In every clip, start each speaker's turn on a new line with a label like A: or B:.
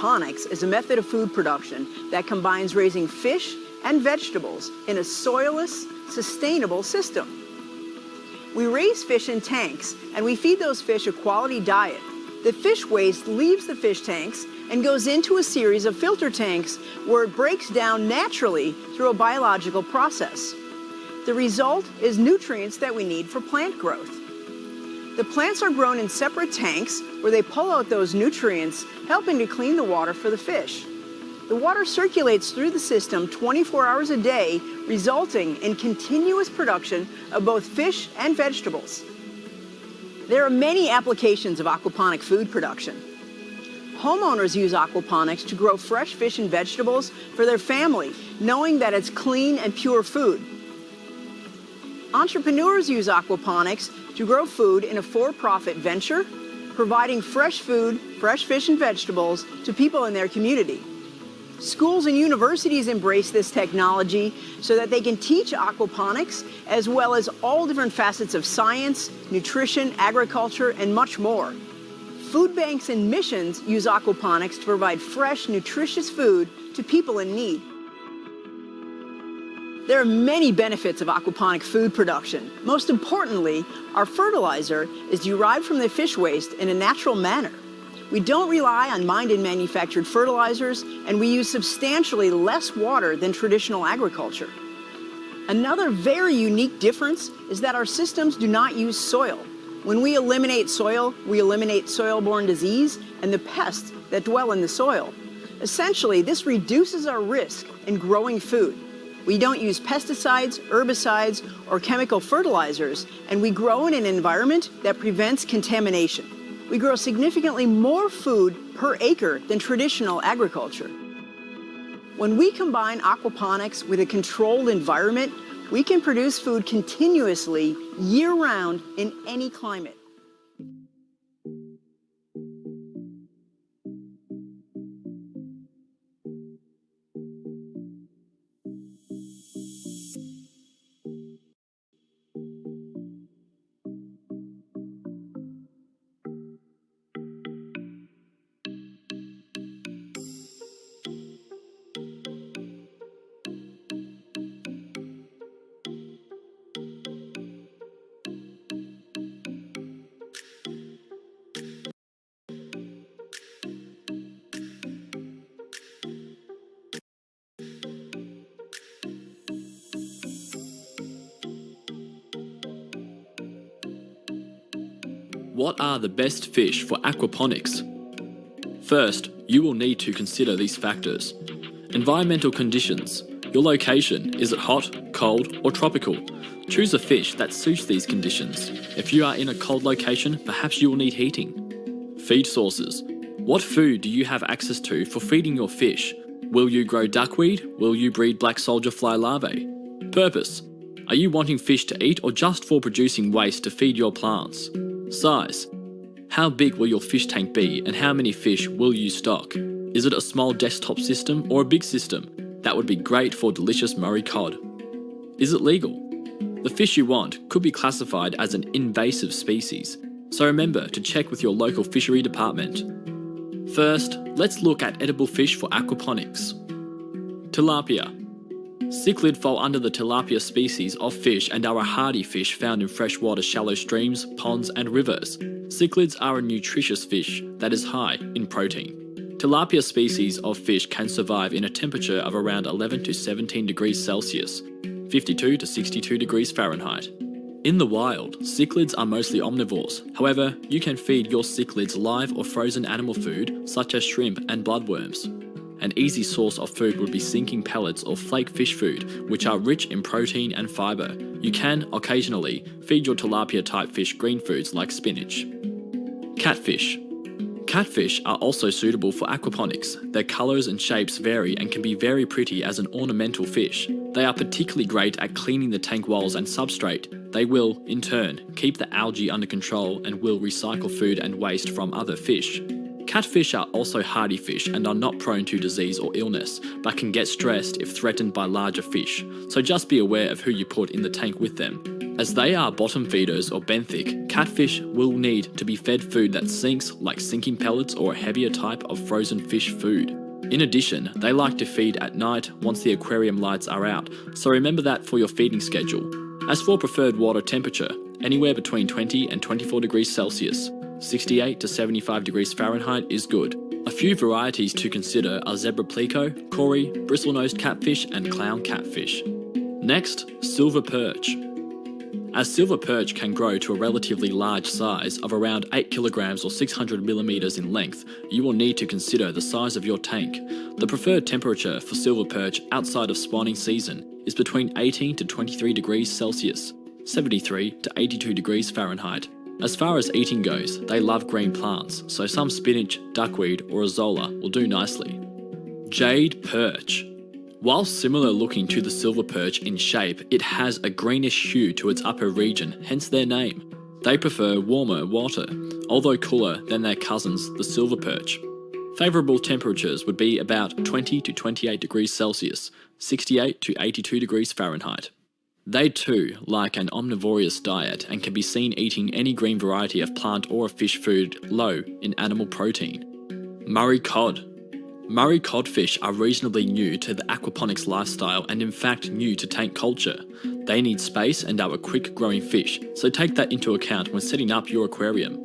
A: aquaponics is a method of food production that combines raising fish and vegetables in a soilless, sustainable system. We raise fish in tanks, and we feed those fish a quality diet. The fish waste leaves the fish tanks and goes into a series of filter tanks where it breaks down naturally through a biological process. The result is nutrients that we need for plant growth. The plants are grown in separate tanks where they pull out those nutrients, helping to clean the water for the fish. The water circulates through the system 24 hours a day, resulting in continuous production of both fish and vegetables. There are many applications of aquaponic food production. Homeowners use aquaponics to grow fresh fish and vegetables for their family, knowing that it's clean and pure food. Entrepreneurs use aquaponics to grow food in a for-profit venture, providing fresh food, fresh fish and vegetables to people in their community. Schools and universities embrace this technology so that they can teach aquaponics as well as all different facets of science, nutrition, agriculture, and much more. Food banks and missions use aquaponics to provide fresh, nutritious food to people in need. There are many benefits of aquaponic food production. Most importantly, our fertilizer is derived from the fish waste in a natural manner. We don't rely on mined and manufactured fertilizers, and we use substantially less water than traditional agriculture. Another very unique difference is that our systems do not use soil. When we eliminate soil, we eliminate soil-borne disease and the pests that dwell in the soil. Essentially, this reduces our risk in growing food. We don't use pesticides, herbicides, or chemical fertilizers, and we grow in an environment that prevents contamination. We grow significantly more food per acre than traditional agriculture. When we combine aquaponics with a controlled environment, we can produce food continuously, year-round, in any climate.
B: What are the best fish for aquaponics? First, you will need to consider these factors. Environmental conditions. Your location, is it hot, cold, or tropical? Choose a fish that suits these conditions. If you are in a cold location, perhaps you will need heating. Feed sources. What food do you have access to for feeding your fish? Will you grow duckweed? Will you breed black soldier fly larvae? Purpose. Are you wanting fish to eat or just for producing waste to feed your plants? Size. How big will your fish tank be and how many fish will you stock? Is it a small desktop system or a big system? That would be great for delicious Murray cod. Is it legal? The fish you want could be classified as an invasive species, so remember to check with your local fishery department. First, let's look at edible fish for aquaponics. Tilapia. Cichlid fall under the tilapia species of fish and are a hardy fish found in freshwater shallow streams, ponds and rivers. Cichlids are a nutritious fish that is high in protein. Tilapia species of fish can survive in a temperature of around 11 to 17 degrees Celsius, 52 to 62 degrees Fahrenheit. In the wild, cichlids are mostly omnivores. However, you can feed your cichlids live or frozen animal food such as shrimp and bloodworms. An easy source of food would be sinking pellets or flake fish food, which are rich in protein and fibre. You can, occasionally, feed your tilapia-type fish green foods like spinach. Catfish. Catfish are also suitable for aquaponics. Their colours and shapes vary and can be very pretty as an ornamental fish. They are particularly great at cleaning the tank walls and substrate. They will, in turn, keep the algae under control and will recycle food and waste from other fish. Catfish are also hardy fish and are not prone to disease or illness, but can get stressed if threatened by larger fish, so just be aware of who you put in the tank with them. As they are bottom feeders or benthic, catfish will need to be fed food that sinks, like sinking pellets or a heavier type of frozen fish food. In addition, they like to feed at night once the aquarium lights are out, so remember that for your feeding schedule. As for preferred water temperature, anywhere between 20 and 24 degrees Celsius, 68 to 75 degrees Fahrenheit is good. A few varieties to consider are zebra plico, cory, bristlenose catfish and clown catfish. Next, silver perch. As silver perch can grow to a relatively large size of around 8 kilograms or 600 millimeters in length, you will need to consider the size of your tank. The preferred temperature for silver perch outside of spawning season is between 18 to 23 degrees Celsius, 73 to 82 degrees Fahrenheit. As far as eating goes, they love green plants, so some spinach, duckweed or azolla will do nicely. Jade perch. While similar looking to the silver perch in shape, it has a greenish hue to its upper region, hence their name. They prefer warmer water, although cooler than their cousins, the silver perch. Favourable temperatures would be about 20 to 28 degrees Celsius, 68 to 82 degrees Fahrenheit. They too like an omnivorous diet and can be seen eating any green variety of plant or fish food low in animal protein. Murray cod. Murray codfish are reasonably new to the aquaponics lifestyle and in fact new to tank culture. They need space and are a quick growing fish, so take that into account when setting up your aquarium.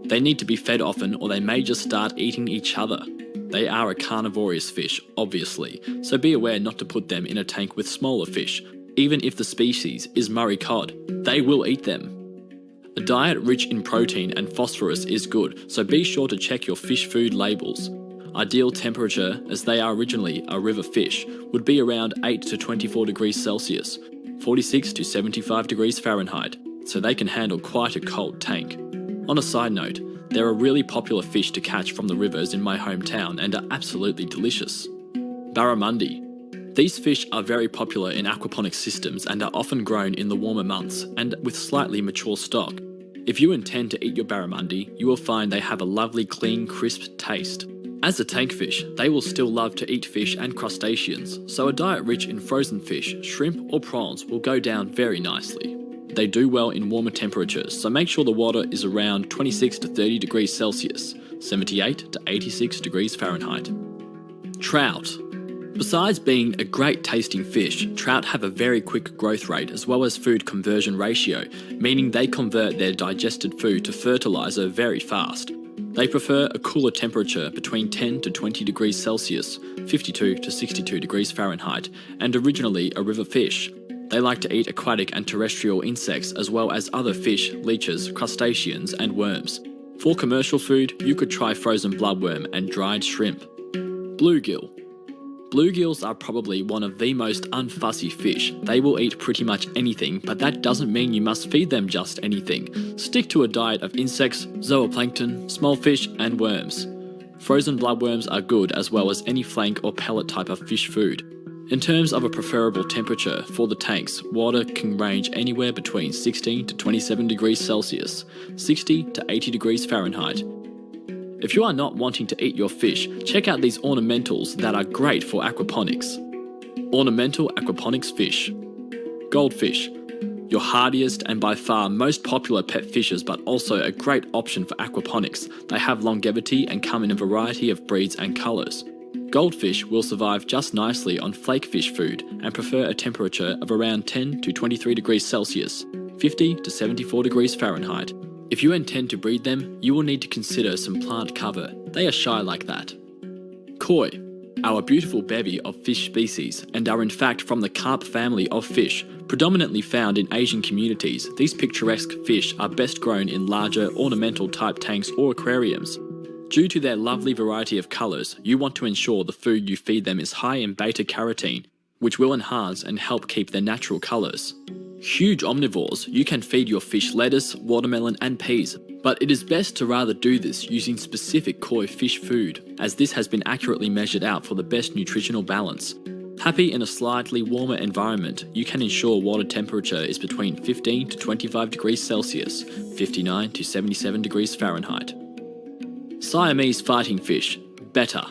B: They need to be fed often or they may just start eating each other. They are a carnivorous fish, obviously, so be aware not to put them in a tank with smaller fish. Even if the species is Murray cod, they will eat them. A diet rich in protein and phosphorus is good, so be sure to check your fish food labels. Ideal temperature, as they are originally a river fish, would be around 8 to 24 degrees Celsius, 46 to 75 degrees Fahrenheit, so they can handle quite a cold tank. On a side note, they're a really popular fish to catch from the rivers in my hometown and are absolutely delicious. Barramundi. These fish are very popular in aquaponics systems and are often grown in the warmer months and with slightly mature stock. If you intend to eat your barramundi, you will find they have a lovely clean, crisp taste. As a tank fish, they will still love to eat fish and crustaceans, so a diet rich in frozen fish, shrimp or prawns will go down very nicely. They do well in warmer temperatures, so make sure the water is around 26 to 30 degrees Celsius, 78 to 86 degrees Fahrenheit. Trout. Besides being a great tasting fish, trout have a very quick growth rate as well as food conversion ratio, meaning they convert their digested food to fertilizer very fast. They prefer a cooler temperature between 10 to 20 degrees Celsius, 52 to 62 degrees Fahrenheit, and originally a river fish. They like to eat aquatic and terrestrial insects as well as other fish, leeches, crustaceans and worms. For commercial food, you could try frozen bloodworm and dried shrimp. Bluegill. Bluegills are probably one of the most unfussy fish. They will eat pretty much anything, but that doesn't mean you must feed them just anything. Stick to a diet of insects, zooplankton, small fish and worms. Frozen bloodworms are good as well as any flank or pellet type of fish food. In terms of a preferable temperature for the tanks, water can range anywhere between 16 to 27 degrees Celsius, 60 to 80 degrees Fahrenheit. If you are not wanting to eat your fish, check out these ornamentals that are great for aquaponics. Ornamental aquaponics fish. Goldfish. Your hardiest and by far most popular pet fishes, but also a great option for aquaponics. They have longevity and come in a variety of breeds and colours. Goldfish will survive just nicely on flakefish food and prefer a temperature of around 10 to 23 degrees Celsius, 50 to 74 degrees Fahrenheit. If you intend to breed them, you will need to consider some plant cover. They are shy like that. Koi, our beautiful bevy of fish species, and are in fact from the carp family of fish, predominantly found in Asian communities. These picturesque fish are best grown in larger ornamental type tanks or aquariums. Due to their lovely variety of colours, you want to ensure the food you feed them is high in beta-carotene, which will enhance and help keep their natural colours. Huge omnivores, you can feed your fish lettuce, watermelon and peas, but it is best to rather do this using specific koi fish food, as this has been accurately measured out for the best nutritional balance. Happy in a slightly warmer environment, you can ensure water temperature is between 15 to 25 degrees Celsius, 59 to 77 degrees Fahrenheit. Siamese fighting fish, betta.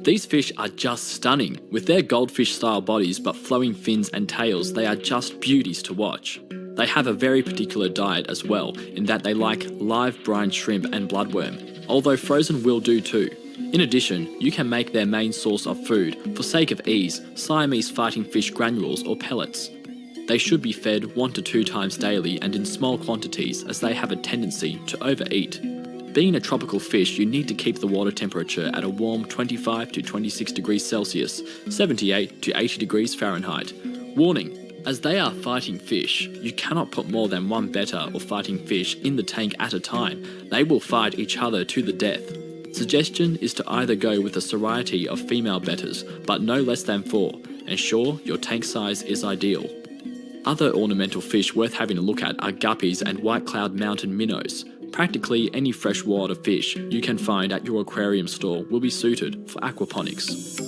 B: These fish are just stunning. With their goldfish style bodies but flowing fins and tails, they are just beauties to watch. They have a very particular diet as well, in that they like live brine shrimp and bloodworm, although frozen will do too. In addition, you can make their main source of food, for sake of ease, Siamese fighting fish granules or pellets. They should be fed 1 to 2 times daily and in small quantities, as they have a tendency to overeat. Being a tropical fish, you need to keep the water temperature at a warm 25 to 26 degrees Celsius, 78 to 80 degrees Fahrenheit. Warning: as they are fighting fish, you cannot put more than one betta or fighting fish in the tank at a time. They will fight each other to the death. Suggestion is to either go with a variety of female bettas, but no less than 4. Ensure your tank size is ideal. Other ornamental fish worth having a look at are guppies and white cloud mountain minnows. Practically any freshwater fish you can find at your aquarium store will be suited for aquaponics.